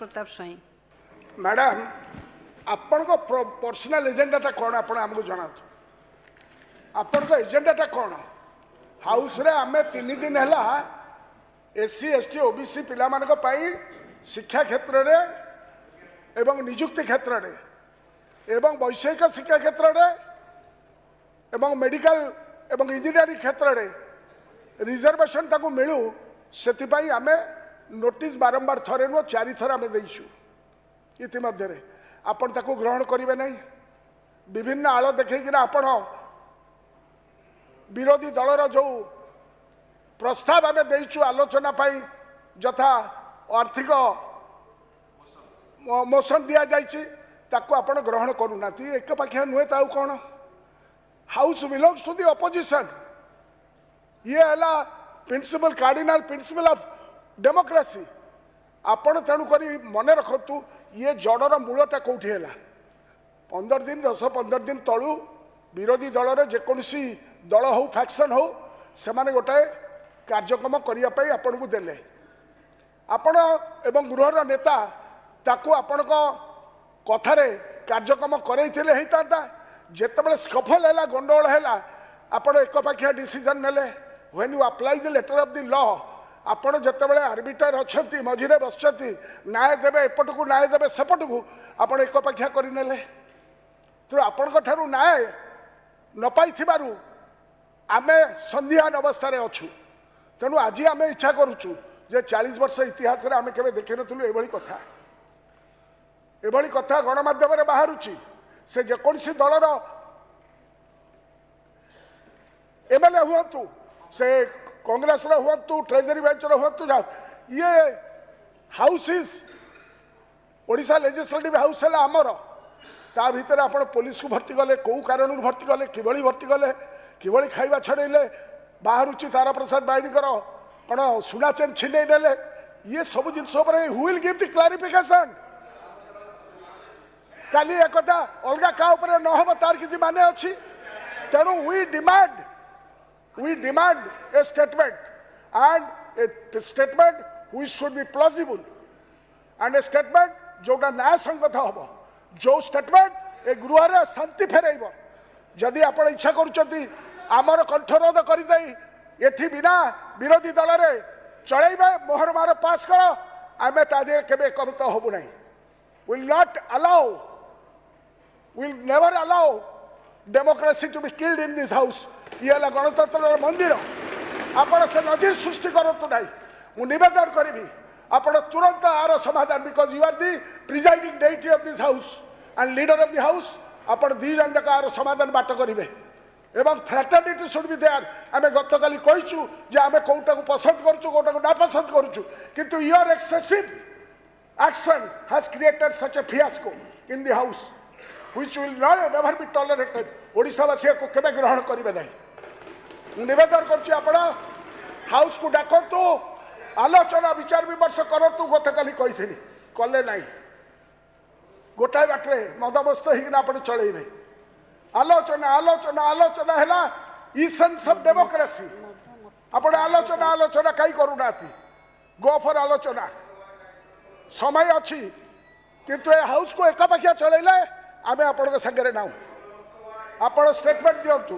प्रताप स्वाई madam आपण personal एजेंडाटा कौन आप जना आपण एजेंडाटा कौन हाउस रे आमे 3 दिन है एससी एसटी ओबीसी पिला शिक्षा क्षेत्र रे एवं निजुक्ति क्षेत्र रे एवं वैषयिक शिक्षा क्षेत्र रे एवं मेडिकल एवं इंजीनियरिंग क्षेत्र रे रिजर्वेशन ताकू मिलू से आमे नोटिस बारंबार थरे नुह 4 थर आमे देइछु इतिमध्य आपण ताकू ग्रहण करेंगे नहीं विभिन्न आड़ देखना आपण विरोधी दलर जो प्रस्ताव आम देचु आलोचना पाई यथा आर्थिक मोशन दि जाकू आपण ग्रहण करूना एक पाखिया नुहे ताऊ कौन house belongs to the opposition ये है principle cardinal principle of democracy आपण तेणुक मन रखतु ये जड़र मूलटा कौटी है 15 दिन 10-15 दिन तलू विरोधी दल रे जेकोसी दल हो फैक्शन हो से गोटाए कार्यक्रम करने आपण को देले आपण एवं गृहर नेता ताकू आपण कथार कार्यक्रम करते होता जिते स्कफल है गंडगोल है आपण एक पाखिया डिसीजन नेले when you apply the letter of the law आपण जिते आर्बिटर अच्छा मझे बसती न्याय देवे एपट को न्याय देवे सेपट को आप एक पाखिया करने तेणु आपण न्याय न पाई आम संदिहान अवस्था अच्छु तेणु आज आम इच्छा करुचु जे 40 वर्ष इतिहास आम के देखी नु कथा एभली कथा गणमाध्यम बाहर से जेकोसी दलर एमएलए हूँ से कांग्रेस हूँ ट्रेजरी बेंच हूँ ये house is Odisha legislative house है आमर ता भितर आप पुलिस को भर्ती कले कौ कारण भर्ती कले कि भर्ती कले कि खाଇବା छड़े बाहर तारा प्रसाद बाहिनीकर कौन सुना चेन छिले ने ये सब जिनस who will give the clarification काली एक अलग क्या नहब तार किसी माने अच्छी तेणु we demand a statement and a statement which should be plausible and a statement जोटा न्याय संगत हम जो स्टेटमेंट ए गृह रे शांति फेरब जदि आप इच्छा करुँच आमर कंठरोध करदे एठी बिना विरोधी दल रे चलेबे मोहर मार पास कर आमे तादे केबे एकमत होबु नहीं will not allow will never allow democracy to be killed in this house ये गणतंत्र मंदिर आपण से नजीर सृष्टि करतु ना मु निवेदन करी आपण तुरंत आर समाधान because you are the presiding deity of this house and leader of the house आपण दी जन जाक आर समाधान बाट करेंगे एवं फ्रैटर्निटी शुड बी देयर आम गत काली कहीचु जे आम कोटा को पसंद करूँ कोटा को ना पसंद करूँ किंतु your excessive action has created such A fiasco in the house which will never be tolerated ओडिशावासी को केबे ग्रहण करेंगे नहीं निवेदन कर हाउस को डाकतु आलोचना विचार विमर्श करूँ गत काली कही कले ना गोटाए बाटे मदमस्त होना चलेबे आलोचना आलोचना आलोचना है इसेंस ऑफ डेमोक्रेसी आप आलोचना आलोचना कहीं करूना गो फॉर आलोचना समय अच्छी किंतु हाउस को एक पाखिया चलेले आमे आपण संगे ना आप स्टेटमेंट दिंतु।